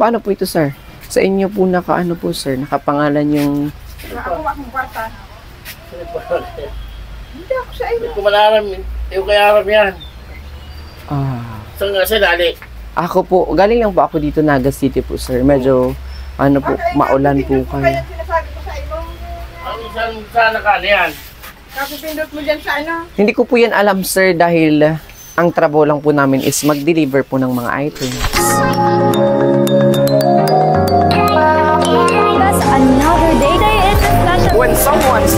Paano po ito, sir? Sa inyo po naka-ano po, sir? Nakapangalan yung... Ako akong kwarta. Hindi ako sa inyo. Hindi ko malaram. Hindi ko kaya aram yan. Saan nga siya dali? Ako po, galing lang po ako dito, Naga City po, sir. Medyo, ano po, maulan po kayo. Kaya sinasabi ko sa iyo. Ang saan nakala yan? Kapipindot mo dyan sa ano? Hindi ko po yan alam, sir, dahil ang trabaho lang po namin is mag-deliver po ng mga items. That's another day in the special. When someone's...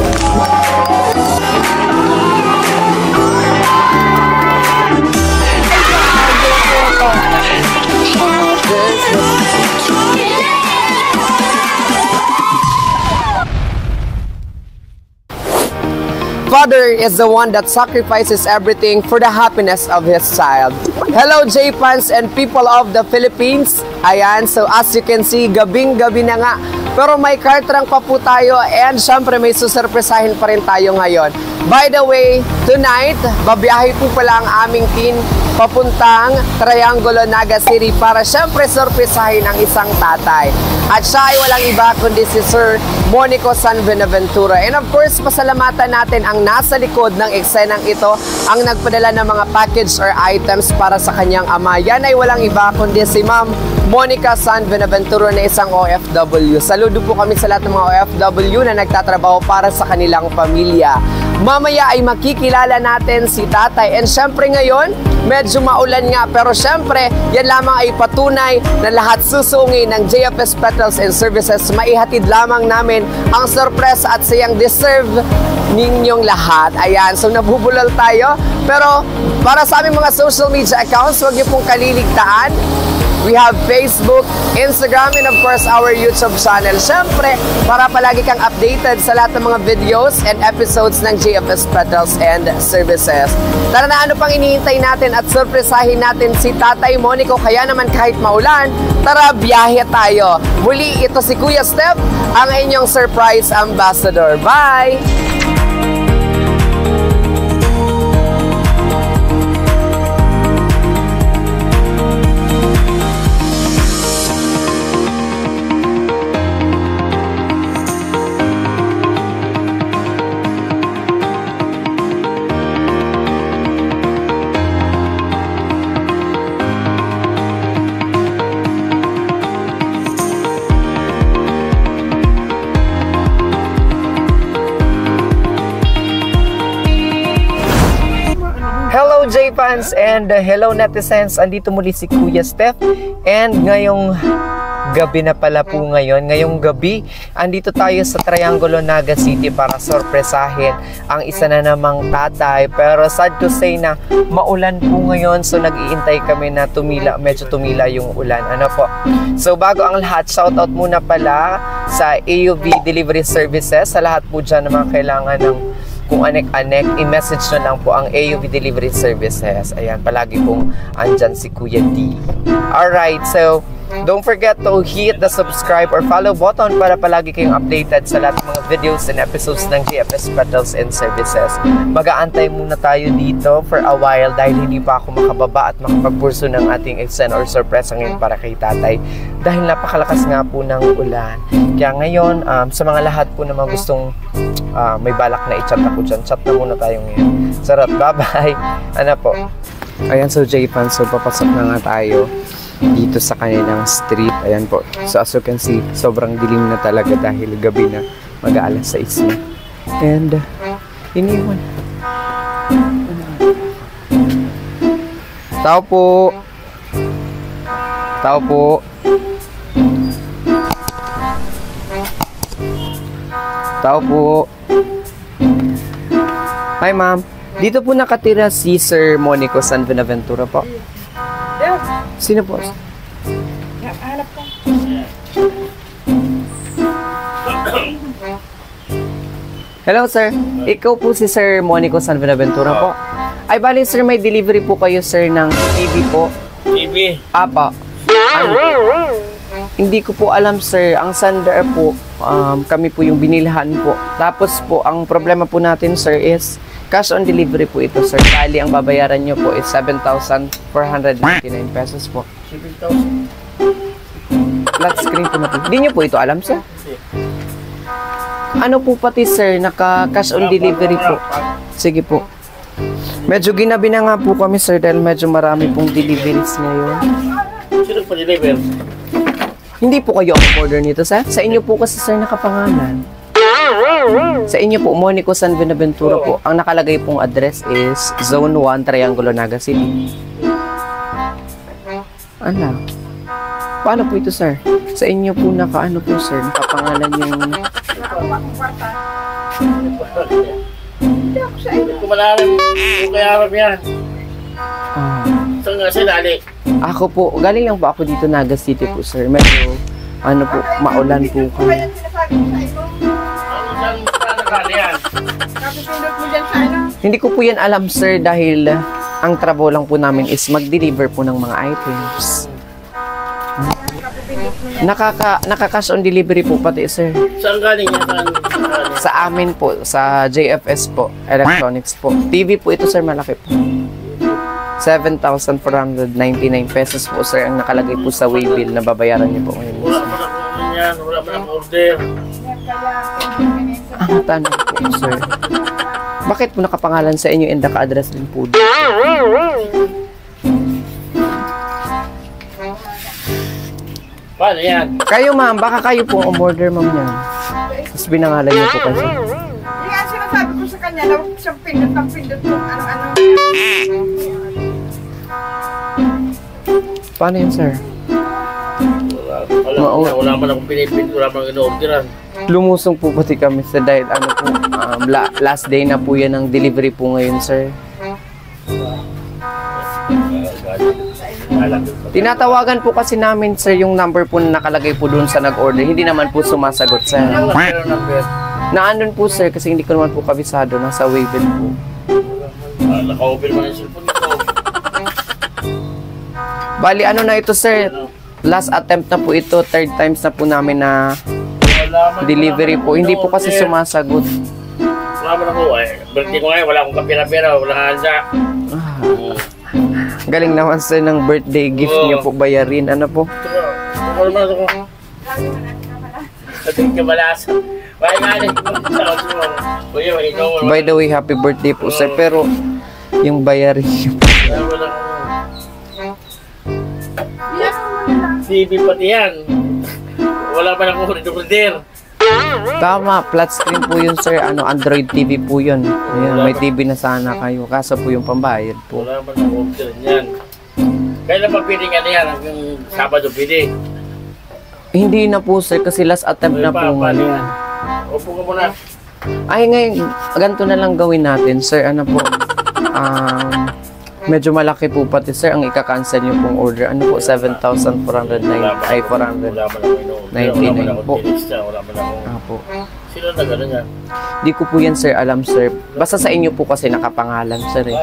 Father is the one that sacrifices everything for the happiness of his child. Hello, J-Fans and people of the Philippines. Ayan, so as you can see, gabing-gabi na nga. Pero may kartrang pa po tayo and syempre may susurpresahin pa rin tayo ngayon. By the way, tonight, babiyahe po pala ang aming team papuntang Triangulo, Naga City para syempre surpresahin ang isang tatay. At siya ay walang iba kundi si Sir Monico San Buenaventura. And of course, pasalamatan natin ang nasa likod ng eksenang ito, ang nagpadala ng mga package or items para sa kanyang ama. Yan ay walang iba kundi si Ma'am Monica San Buenaventura na isang OFW. Saludo po kami sa lahat ng mga OFW na nagtatrabaho para sa kanilang pamilya. Mamaya ay makikilala natin si tatay. And syempre ngayon, medyo maulan nga. Pero syempre, yan lamang ay patunay na lahat susungin ng JFS Petals and Services. Maihatid lamang namin ang sorpresa at sayang deserve ninyong lahat. Ayan, so nabubulol tayo. Pero para sa aming mga social media accounts, huwag niyo pong kaliligtaan. We have Facebook, Instagram, and of course, our YouTube channel. Siyempre, para palagi kang updated sa lahat ng mga videos and episodes ng JFS Petals and Services. Tara na, ano pang inihintay natin at surpresahin natin si Tatay Monico. Kaya naman kahit maulan, tara, biyahe tayo. Muli, ito si Kuya Steph, ang inyong surprise ambassador. Bye! Hello J-Fans and hello netizens, andito muli si Kuya Steph and ngayong gabi na pala po ngayong gabi, andito tayo sa Triangulo, Naga City para sorpresahin ang isa na namang tatay. Pero sad to say na maulan po ngayon, so nag-iintay kami na medyo tumila yung ulan. Ano po? So bago ang lahat, shoutout muna pala sa AUV Delivery Services, sa lahat po dyan na mga kailangan ng kung anek-anek, i-message na lang po ang AUV Delivery Services. Ayan, palagi pong andyan si Kuya D. Alright, so don't forget to hit the subscribe or follow button para palagi kayong updated sa lahat ng mga videos and episodes ng JFS Petals and Services. Mag-aantay muna tayo dito for a while dahil hindi pa ako makababa at makapagpurso ng ating extend or surprise ngayon para kay tatay dahil napakalakas nga po ng ulan. Kaya ngayon, sa mga lahat po na mga gustong may balak na i-chat ako dyan, chat na muna tayo ngayon. Sarap, bye-bye! Ano po? Ayan, so J-Fans, so papasok na nga tayo dito sa kanilang street. Ayan po. So as you can see, sobrang dilim na talaga dahil gabi na, mag-aalas 6 na. And iniwan. Tao po. Tao po. Tao po. Hi ma'am. Dito po nakatira si Sir Monico San Buenaventura po. Sino po? Hanap ko. Hello sir. Ikaw po si Sir Monico San Buenaventura po. Ay bali sir, may delivery po kayo sir ng TV po. TV? Apa. Hindi ko po alam sir. Ang sender po, kami po yung binilhan po. Tapos po, ang problema po natin sir is cash on delivery po ito sir. Bali ang babayaran nyo po is 7,499 pesos po. 7,000? flat screen po na po. Hindi nyo po ito alam, sir? Ano po pati, sir? Naka-cash on delivery po. Sige po. Medyo ginabi na nga po kami, sir, dahil medyo marami pong deliveries ngayon. Sino pa deliver? Hindi po kayo ang order nito, sir. Sa inyo po kasi, sir, nakapangalan. Sa inyo po, Monico San Buenaventura po. Ang nakalagay pong address is Zone 1, Triangulo, Naga City. Ano? Paano po ito, sir? Sa inyo po nakaano po, sir? Nakapangalan yung... Nakakuha kong kwarta. Hindi ako sa ilo. Kumalaran ko kaya kami yan. Saan nga sinali? Ako po, galing lang po ako dito, Naga City po, sir. Medyo, ano po, maulan po Kaya kami. yung sinasabi ko sa ilo. Saan nakali yan? Kapipindot mo dyan sa ano. Hindi ko po yan alam, sir, dahil ang trabaho lang po namin is mag-deliver po ng mga items. Kapipindot mo yan. Naka-cash on delivery po pati, sir. Saan galing yan? Saan galing? Sa amin po, sa JFS po, electronics po. TV po ito, sir, malaki po. 7,499 pesos po, sir, ang nakalagay po sa waybill na babayaran niyo po ngayon. Wala man akong yan. Wala man akong order. Yan kaya pinagkanin sa Ang tanong po, sir. Bakit po nakapangalan sa inyo and naka-address din po dito? Paano yan? Kayo, ma'am, baka kayo po ang umorder, ma'am, yan. Tapos binangalan niyo po kasi. Hindi nga sinasabi ko sa kanya na huwag siyang pindot ng pindot kung ano-ano. Paano yun, sir? Wala man akong pinipin. Wala man akong ino-orderan. Lumusong po pati kami, sir, dahil ano po, last day na po yan ng delivery po ngayon, sir. Tinatawagan po kasi namin, sir, yung number po na nakalagay po doon sa nag-order. Hindi naman po sumasagot, sir. Naandun po, sir, kasi hindi ko naman po kabisado. Nasa waybill po. Naka-open man yung cellphone nito. Bali, ano na ito, sir? Last attempt na po ito. Third times na po namin na delivery po. Hindi po kasi sumasagot. Wala man ako. Birthday ko ngayon. Wala akong kapira-pira. Wala akong handa. Galing naman, sir, ng birthday gift niyo po bayarin. Ano po? Ano naman ako? Ating kabalasa. Bye nga rin. Kuya, ikaw. By the way, happy birthday po, sir. Pero, yung bayarin niyo po. TV pati yan. Wala pa akong order. Tama, flat screen po yun, sir. Android TV po yun. Ayan, may TV na sana kayo. Kaso po yung pambayad po. Wala man akong order yan. Kailan pa pwede nga na yan? Hanggang Sabado pwede. Hindi na po, sir, kasi last attempt na po ngayon. Upo ka muna. Ay, ngayon, ganito na lang gawin natin, sir. Ano po? Medyo malaki po pati, sir, ang ika-cancel niyo pong order. Ano po? 7,499 ay 499 po. Wala man akong... Apo. Sino na gano'n yan? Di ko po yan, sir, alam, sir. Basta sa inyo po kasi nakapangalan, sir. Eh.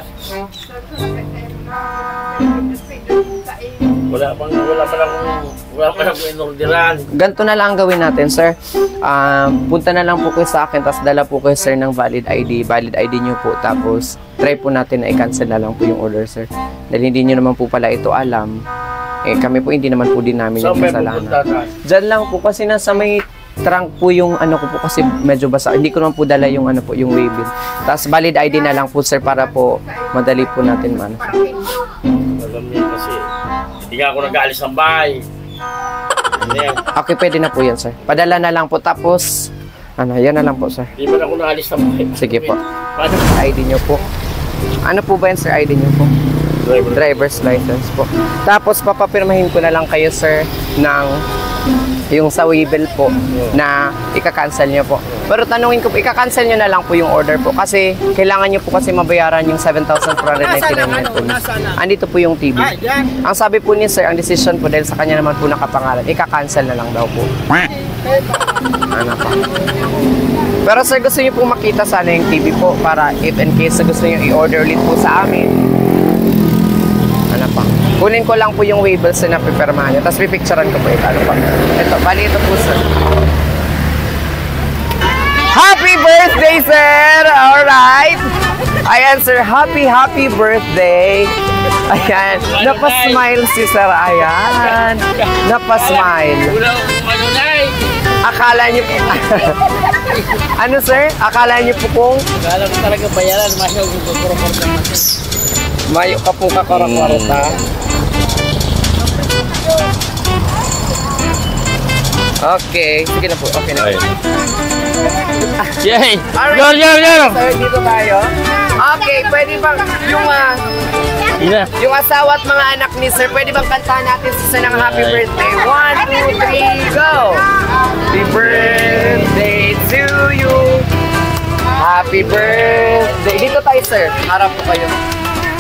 Wala man akong inorderan. Ganito na lang ang gawin natin, sir. Punta na lang po kayo sa akin, tapos dala po kayo, sir, ng valid ID. Valid ID nyo po, tapos try po natin na i-cancel na lang po yung order, sir. Dahil hindi nyo naman po pala ito alam. Eh, kami po, hindi naman po din namin So, yung may kasalanan. pupunta ka. Diyan lang po, kasi nasa may trunk po yung ano ko po, kasi medyo basa. Hindi ko naman po dala yung ano po, yung waybill. Tapos valid ID na lang po, sir, para po madali po natin man. Alam niya kasi, hindi nga ako nag-aalis ng bahay. Okay, pwede na po yan, sir. Padala na lang po, tapos, yan na lang po, sir. Hindi man ako naalis ng bahay. Sige po. Paano? ID nyo po. Ano po ba yan, sir? ID nyo po? Driver's license po. Tapos, papapirmahin ko na lang kayo, sir, ng yung sa waybill po na ika-cancel nyo po. Pero tanungin ko po, ika-cancel nyo na lang po yung order po kasi kailangan nyo po kasi mabayaran yung 7,499 po. Andito po yung TV. Ang sabi po niya, sir, ang decision po dahil sa kanya naman po nakapangalan, ika-cancel na lang daw po. Ano pa? Pero sir, gusto nyo po makita sana yung TV po para if in case gusto nyo i-order ulit po sa amin. Ano pa? Kunin ko lang po yung waybills na napipirmahan nyo. Tapos pipicturean ko po ito. Ano pa? Ito, bali ito po, sir. Happy birthday, sir! Alright! Ayan, sir. Happy birthday! Ayan, napasmile si Sir. Ayan, napasmile. Wala akong manunay. Akala niyo po, ano sir? Akala niyo po kung Akala ko talaga bayaran. Masya ko kukurapor ka natin. mayo ka po kakarakarata? Okay, sige na po. Okay na. Yay! Alright. Yo! Sir, dito tayo. Okay, pwede bang Ina. yung asawa at mga anak ni Sir, pwede bang kantahan natin sa ng happy birthday? 1, 2, 3, go! Happy birthday to you. Happy birthday. Dito tayo, Sir. Harap po kayo.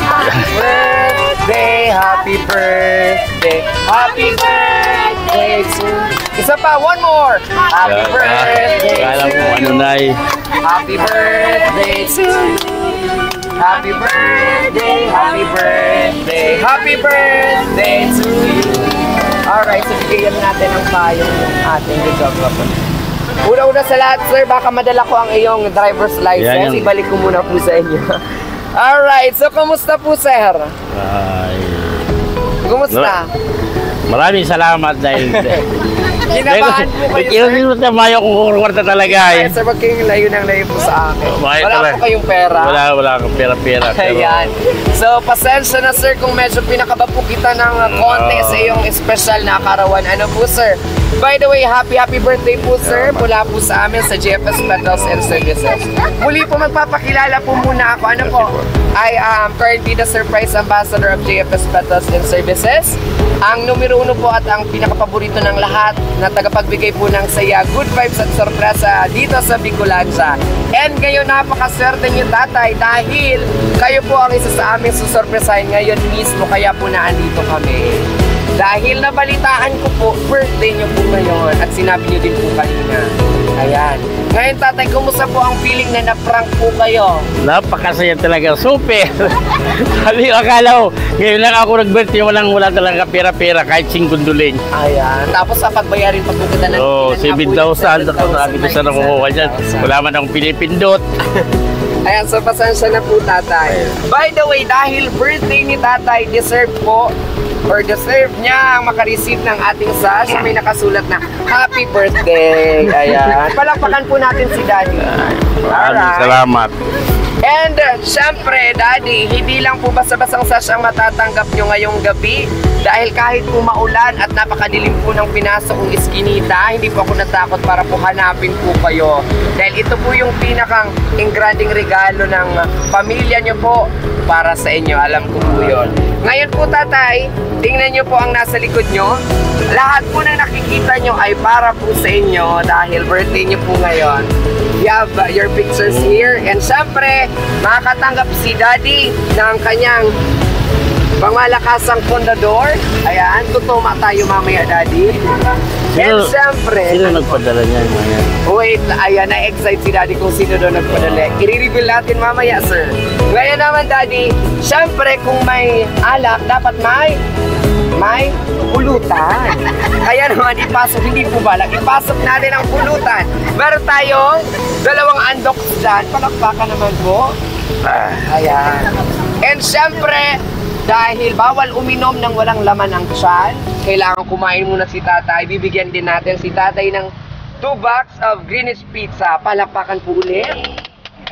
Happy birthday, happy birthday, happy birthday to you. Isa pa, one more. Happy birthday Akala to ko you. manunay. Happy birthday to you. Happy birthday, happy birthday, happy birthday to you. Alright, so bigyan natin ang payong ng ating videographer. Una-una sa lahat, sir, baka madala ko ang iyong driver's license. Yan. Ibalik ko muna po sa inyo. Alright, so kumusta po, sir? Ay. Kumusta? Maraming salamat dahil... Kinabahan po kayo, sir? Kinunod na mayo kung kukurwarta talaga Ay, eh. sir, wag kayong layo ng layo po sa akin. Bakit Wala talaga? po kayong pera. Wala akong pera-pera. Ayan. So, pasensya na sir kung medyo pinakaba po kita ng konti sa iyong special na karawan. Ano po sir? By the way, happy birthday po sir mula po sa amin sa JFS Petals and Services. Muli po magpapakilala po muna ako. Ano po? I am currently the surprise ambassador of JFS Petals and Services. Ang numero 1 po at ang pinakapaborito ng lahat na tagapagbigay po ng saya, good vibes at sorpresa dito sa Bicolandia. And ngayon napakaswerte niyo tatay dahil kayo po ang isa sa aming susurpresahin ngayon mismo kaya po naandito kami. Dahil nabalitaan ko po, birthday niyo po ngayon at sinabi niyo din po kanina. Ayan. Ngayon tatay, kumusta po ang feeling na na-prank po kayo? Napakasaya talaga. Super! Sabi ko, akala ko, ngayon lang ako nag-birthday, wala talaga pera-pera, kahit 5 duling. Ayan. Tapos sa pagbayarin pa po kita ng Oo, 7,000 ako, sabi ko sa nakukuha dyan. Wala man akong pinipindot. Ayan, so pasensya na po tatay. By the way, dahil birthday ni tatay, deserve niya ang makareceive ng ating sash. May nakasulat na happy birthday. Ayan. Palakpakan po natin si Daddy. Maraming salamat. And syempre, Daddy, hindi lang po basta-bastang sash ang matatanggap nyo ngayong gabi. Dahil kahit po maulan at napakadilim po ng pinasok kong iskinita, hindi po ako natakot para po hanapin po kayo. Dahil ito po yung pinakang ingranding regalo ng pamilya nyo po para sa inyo. Alam ko po yun. Ngayon po tatay, tingnan nyo po ang nasa likod nyo. Lahat po na nakikita nyo ay para po sa inyo dahil birthday nyo po ngayon. You have your pictures here. And syempre, makakatanggap si Daddy ng kanyang pangmalakasang pundador. Ayan, tutuma tayo mamaya, Daddy. And syempre, Sino nagpadala niya yung mga yan? wait, ayan, na-excite si Daddy kung sino doon nagpadala. I-reveal natin mamaya, sir. Ngayon naman, Daddy, syempre, kung may alak, dapat may pulutan. Kaya naman, hindi po balak, ipasok natin ang pulutan. Meron tayong 2 undox dyan. Palakpakan naman po. Ayan. And syempre, dahil bawal uminom ng walang laman ang tiyan, kailangan kumain muna si tatay. Bibigyan din natin si tatay ng 2 box of Greenwich Pizza. Palakpakan po ulit.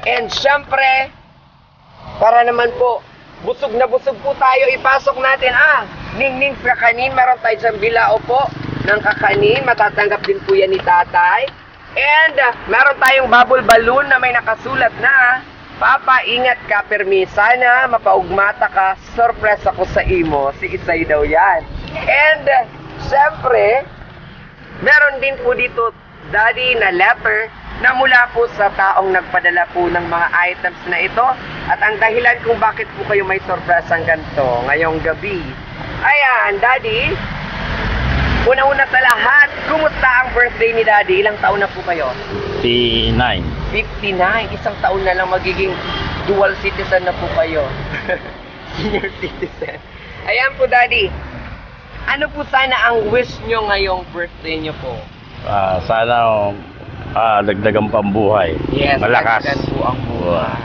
And syempre, para naman po, busog na busog po tayo, ipasok natin. Ningning kakanin, meron tayo dyan bilao po ng kakanin. Matatanggap din po yan ni tatay. And meron tayong bubble balloon na may nakasulat na, Papa, ingat ka, permi. Sana mapaugmata ka. Surprise ako sa imo. Si Isay daw yan. And, syempre, meron din po dito, Daddy, na letter na mula po sa taong nagpadala po ng mga items na ito. At ang dahilan kung bakit po kayo may surprise ang ganito ngayong gabi. Ayan, Daddy. Una-una sa lahat, kumusta ang birthday ni Daddy? Ilang taon na po kayo? 59. 59, isang taon na lang magiging dual citizen na po kayo. Senior citizen. Ayan po, Daddy. Ano po sana ang wish nyo ngayong birthday nyo po? Sana dagdagang pambuhay. Yes, malakas. dagdagan po ang buhay.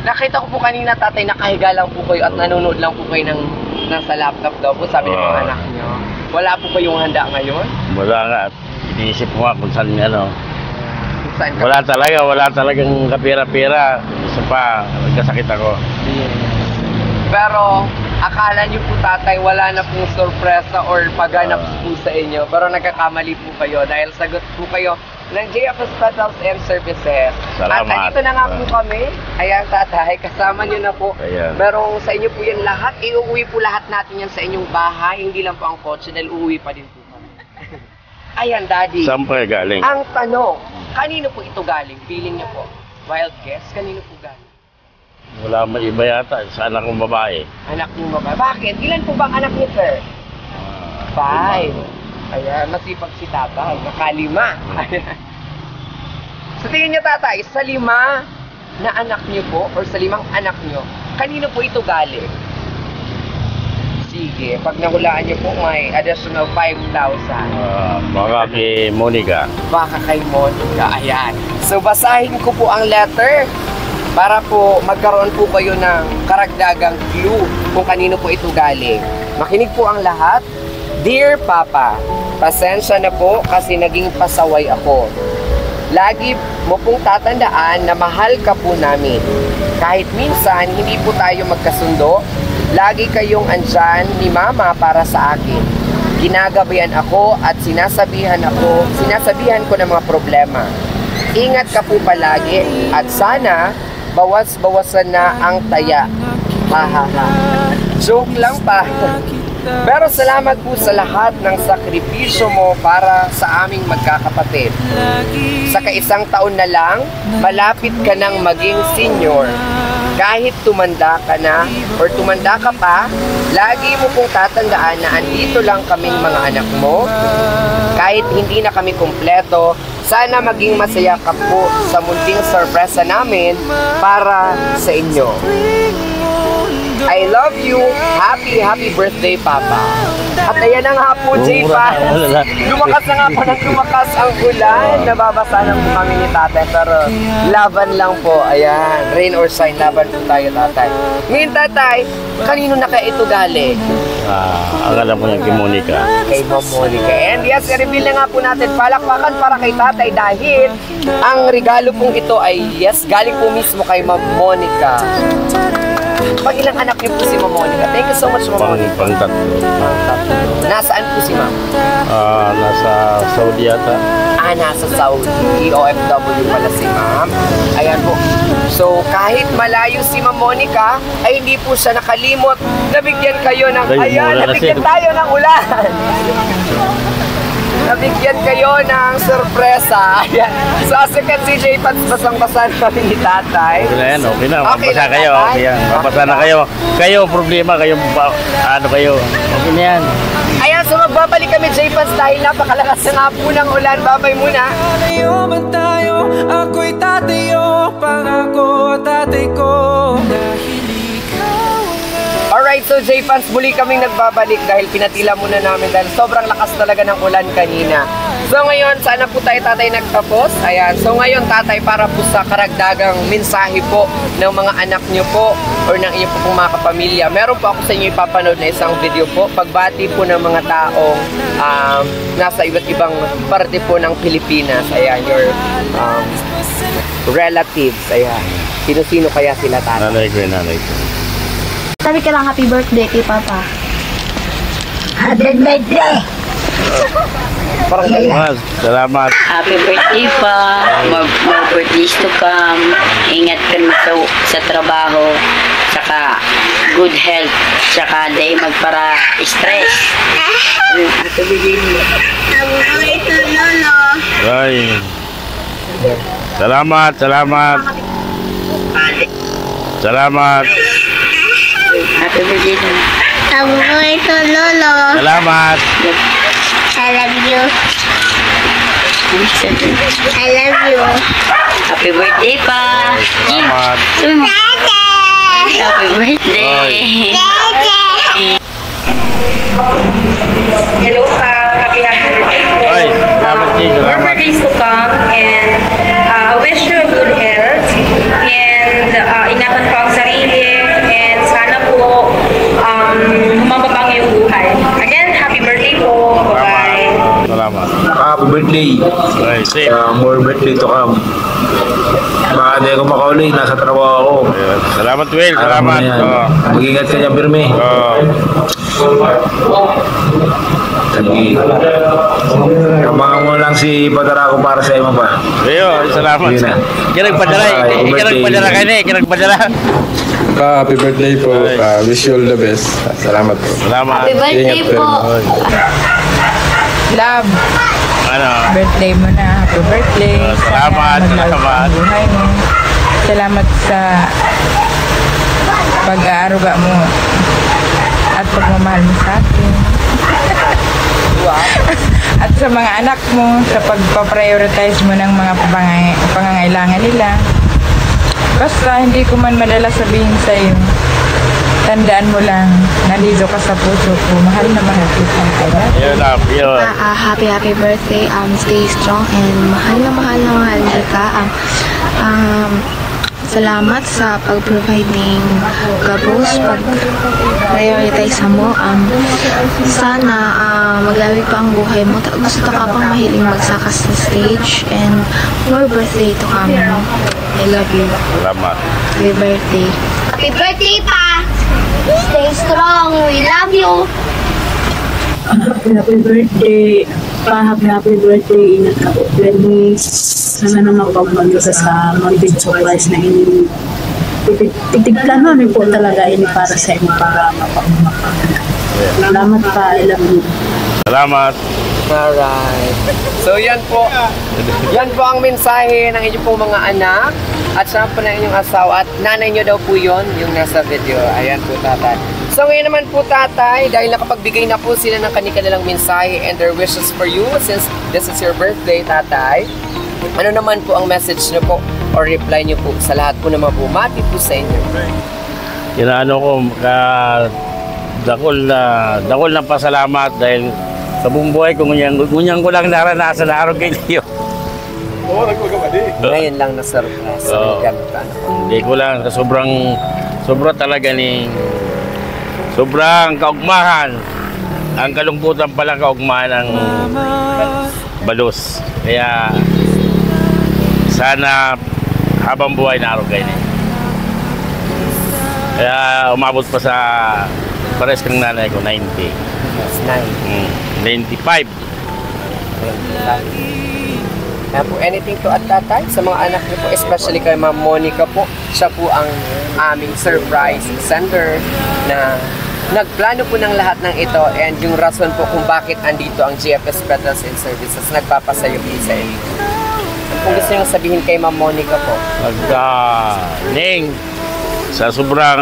Nakita ko po kanina, tatay, nakahiga lang po kayo at nanonood lang po kayo ng Nasa laptop daw po, sabi ng mga Oo. anak nyo. Wala po kayong handa ngayon? Wala nga. Iniisip ko nga kung saan ano. Saan ka? Wala talagang kapira-pira. Isa pa, nagkasakit ako. Pero, akala nyo po tatay, wala na pong sorpresa or pagganap po sa inyo. Pero nagkakamali po kayo dahil sagot po kayo ng JF Hospitals and Services. Salamat. At andito na nga po kami. Ayan tatay, kasama nyo na po. Ayan. Merong sa inyo po yan lahat. Iuwi po lahat natin yan sa inyong bahay. Hindi lang po ang kotse dahil uuwi pa din po kami. Ayan daddy. Saan pa galing? Ang tanong, kanino po ito galing? Feeling nyo po. Wild guess, kanino po galing? Wala man iba yata. Sa anak kong babae. Anak niyo ba? Bakit? Ilan po bang anak niyo, sir? 5. Ayan, masipag si tatay. Nakalima. Ayan. Sa tingin niyo, tatay, sa 5 na anak niyo po, or sa 5 anak niyo, kanino po ito galing? Sige, pag nahulaan niyo po, may additional 5,000. Baka kay Monica. Baka kay Monica. Ayan. So, basahin ko po ang letter para po magkaroon po kayo ng karagdagang clue kung kanino po ito galing. Makinig po ang lahat. Dear Papa, pasensya na po kasi naging pasaway ako. Lagi mo pong tatandaan na mahal ka po namin. Kahit minsan hindi po tayo magkasundo, lagi kayong andyan ni Mama para sa akin. Ginagabayan ako at sinasabihan ko ng mga problema. Ingat ka po palagi at sana bawas-bawasan na ang taya. Hahaha. Joke lang pa. Pero salamat po sa lahat ng sakripisyo mo para sa aming magkakapatid. Sa kaisang taon na lang, malapit ka nang maging senior. Kahit tumanda ka na or tumanda ka pa, lagi mo pong tatandaan na andito lang kaming mga anak mo. Kahit hindi na kami kumpleto, sana maging masaya ka po sa munting sorpresa namin para sa inyo. I love you. Happy birthday, Papa. At ayan na nga po, J-Pan. Lumakas na nga po ng lumakas ang ulan. Nababasa ng kami ni tatay. Pero laban lang po. Ayan. Rain or shine, laban po tayo, tatay. Ngayon, tatay, kanino na kaya ito galing? Ang alam ko niya kay Monica. Kay Ma'am Monica. And yes, i-reveal na nga po natin palakpakan para kay tatay dahil ang regalo pong ito ay yes, galing po mismo kay Ma'am Monica. Pag ilang anak niyo po si Ma'am Monica? Thank you so much, Ma'am Monica. Pang tatlo. Nasaan po si Ma'am? Nasa Saudi yata. Nasa Saudi. OFW pala si Ma'am. Ayan po. So, kahit malayo si Ma'am Monica, ay hindi po siya nakalimot. Nabigyan kayo ng... Ay, Ayan, wala nabigyan kasi. tayo ng ulan. Nabigyan kayo ng sorpresa. Ayan. So, as you can see, J-Pans, basang-basan kami ni tatay. Okay na yan, okay na. Okay Mabasa lang, kayo. tatay. Okay yan. Mabasa na kayo. Kayo, problema. Kayo, ano kayo. Okay na yan. Ayan, so magbabalik kami, J-Pans, dahil napakalakas na nga po ng ulan. Babay muna. Malayo man tayo, ako'y tatayo, pangako tatay ko. Dahil ikaw Alright, so J-Fans, muli kaming nagbabalik dahil pinatila muna namin dahil sobrang lakas talaga ng ulan kanina. So ngayon, sana po tayo tatay nagtapos. Ayan, so ngayon tatay para po sa karagdagang mensahe po ng mga anak nyo po or ng inyo po pong mga kapamilya. Meron po ako sa inyo ipapanood na isang video po. Pagbati po ng mga taong nasa iba't ibang parte po ng Pilipinas. Ayan, your relatives. Ayan, sino-sino kaya sila tatay? Nanay ko. Sabi ka lang happy birthday kay Papa. Parang Salamat. Happy birthday pa. More birthdays to come. Ingat ka na sa trabaho. Saka good health. Saka day magpara stress. Ito bigay mo. Ay. Salamat. Happy birthday to Salamat. I love you. I love you. Happy birthday pa. Salamat. Happy birthday. Hello, happy birthday po. Ay, salamat din. More Salamat. birthdays to come and wish you good health and ingatan po ang sarili and sana po happy birthday. Ay, safe. More birthday to come. Baka di ako makauli, nasa trabaho ako. Salamat, Will. Alam mo Salamat. na yan. Oo. Mag-ingat ka dyan, Pirme. Sige. Kamangan mo lang si Patarako para sa iyo pa. Ayo, salamat. Yun na. Kinagpadala. Kinagpadala ka na eh. Kinagpadala. Happy birthday po. Wish you all the best. Salamat po. Salamat. Happy birthday Ingat po. Love, Ano? birthday mo na. Happy birthday. Salamat, Sana mag-love salamat. ang buhay mo. Salamat sa pag-aaruga mo at pagmamahal mo sa akin. At sa mga anak mo, sa pagpa-prioritize mo ng mga pangangailangan nila. Basta hindi ko man madala sabihin sa iyo, tandaan mo lang, nandito ka sa puso ko. Mahal na mahal kita. Yun lang. Yun. Happy birthday. Stay strong and mahal na mahal kita. Salamat sa pag-provide ng gabos, pag-prioritize mo. Sana maglawi pa ang buhay mo. Gusto ka pang mahiling magsakas sa stage and more birthday to come. I love you. Salamat. Happy birthday. Happy birthday pa! Stay strong. We love you. Happy birthday. Happy birthday. Ingat ka po. Sana na mapagmando sa mga big surprise na ini. Titiglan namin po talaga ini para sa inyo para mapagmando. Salamat pa. I love you. Salamat. Alright. So yan po. Yan po ang mensahe ng inyong pong mga anak. At syempre ng inyong asawa. At nanay nyo daw po yun, yung nasa video. Ayan po, tatay. So ngayon naman po, tatay, dahil nakapagbigay na po sila ng kanilang mensahe and their wishes for you since this is your birthday, tatay. Ano naman po ang message nyo po or reply nyo po sa lahat po na mabumati po sa inyo? Inaano ko, dakol na pasalamat dahil sa buong buhay ko, ngunyang ko lang naranasan na araw kay Leo. Ngayon lang na-surprise. Hindi ko lang, sobra talaga sobrang kaugmahan. Ang kalungkutan pala kaugmahan ng balos. Kaya sana habang buhay na araw kayo. Kaya umabot pa sa pares kang nanay ko, 90. 95. Kaya po, anything to add, tatay? Sa mga anak niyo po, especially kay Ma'am Monica po, siya po ang aming surprise sender na nagplano po ng lahat ng ito and yung rason po kung bakit andito ang GFS Petals and Services, nagpapasayo po sa inyo. Kung gusto nyo sabihin kay Ma'am Monica po. Ning, sa sobra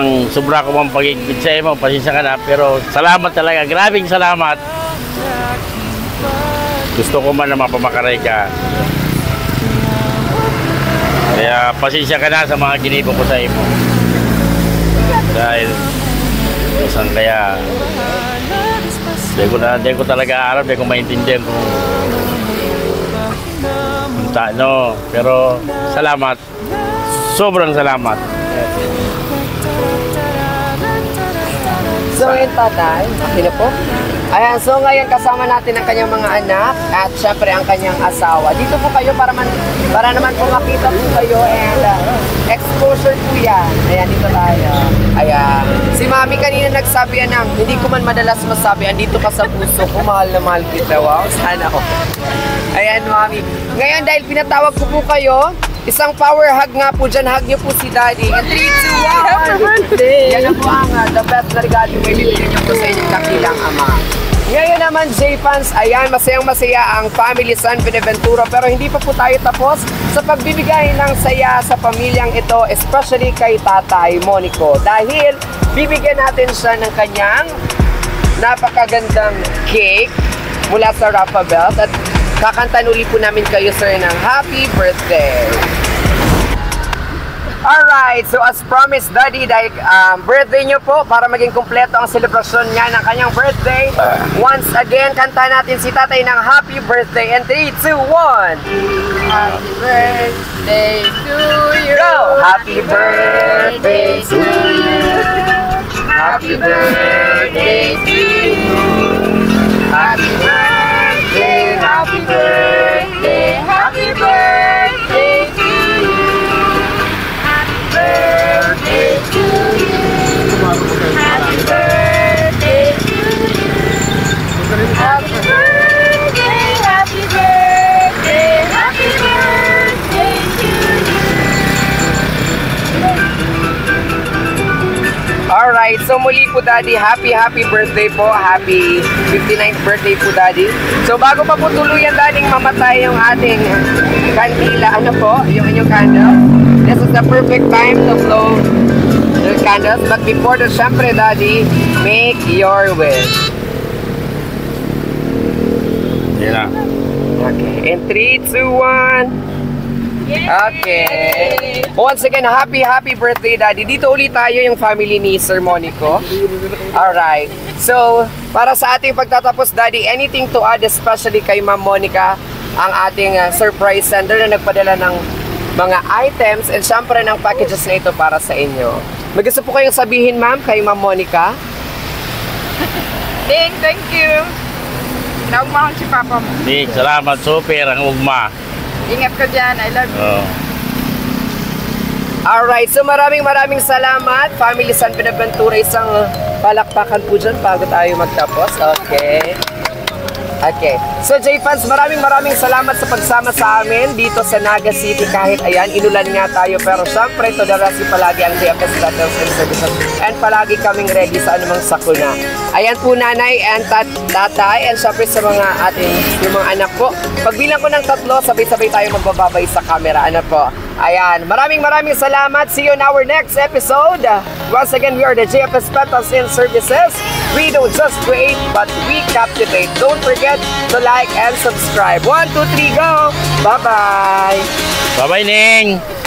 ko mang pag-igpit sa iyo, pasensya ka na, pero salamat talaga, grabing salamat. Gusto ko man na mapamakaray ka. Kaya pasensya ka na sa mga ginibo ko sa iyo. Dahil kaya di ko talaga alam, di ko maintindihan kung pero salamat. Sobrang salamat. So ngayon, tatay, okay na po? Ayan, so ngayon kasama natin ang kanyang mga anak at syempre ang kanyang asawa. Dito po kayo para naman po makita po kayo and exposure po yan. Ayan, dito tayo. Ayan. Si Mami kanina nagsabi yan hindi ko man madalas masabi, andito ka sa puso ko, mahal na mahal kita. Wow, sana ako. Ayan, Mami. Ngayon dahil pinatawag ko po kayo, isang power hug nga po dyan. Hug niyo po si Daddy. And 3, 2, 1. Happy birthday! Yan na po ang the best na regalo may bibigyan niyo po sa inyong dakilang ama. Ngayon naman, J-Fans, ayan, masayang-masaya ang family San Benaventura. Pero hindi pa po tayo tapos sa pagbibigay ng saya sa pamilyang ito, especially kay Tatay Monico. Dahil bibigyan natin siya ng kanyang napakagandang cake mula sa Rafa Belt. At kakantan uli po namin kayo, sir, ng happy birthday. Alright, so as promised, Daddy, dahil birthday nyo po, para maging kumpleto ang selebrasyon niya ng kanyang birthday, once again, kanta natin si Tatay ng happy birthday. And 3, 2, 1. Happy birthday to you. Go! Happy birthday to you. Happy birthday to you. Happy birthday, happy birthday, happy birthday to you. Happy birthday to you. Happy birthday to you. Happy birthday, happy birthday, happy birthday to you. Alright, so muli po Daddy, happy birthday po. Happy 59th birthday po Daddy. So bago pa po tuluyan Daddy mamatay yung ating kandila, ano po, yung inyong candle. This is the perfect time to blow the candles. But before that, syempre Daddy, make your wish. Yan na. Okay, in 3, 2, 1. Okay. Once again, happy birthday Daddy. Dito ulit tayo yung family ni Sir Monico. Alright. So, para sa ating pagtatapos Daddy, anything to add especially kay Ma'am Monica, ang ating surprise sender na nagpadala ng mga items and syempre ng packages na ito para sa inyo. May gusto po kayong sabihin Ma'am kay Ma'am Monica? Ding, thank you. Naugma si Papa mo. Ning, salamat. Super ang ugma. Ingat ka dyan. I love you. Oh. Alright, so maraming salamat. Family San Benaventura, isang palakpakan po dyan bago tayo magtapos. Okay. Okay. So J-Fans, maraming salamat sa pagsama sa amin dito sa Naga City. Kahit ayan, inulan nga tayo. Pero syempre, to the rest palagi ang JFS Battles and Services. And palagi kaming ready sa anumang sakuna. Ayan po nanay and tatay. And syempre sa mga ating yung mga anak po. Pagbilang ko ng 3, sabay-sabay tayo magbababay sa camera. Ano po? Ayan. Maraming salamat. See you in our next episode. Once again, we are the JFS Battles and Services. We don't just create, but we captivate. Don't forget to like and subscribe. 1, 2, 3, go! Bye-bye! Bye-bye, Ning!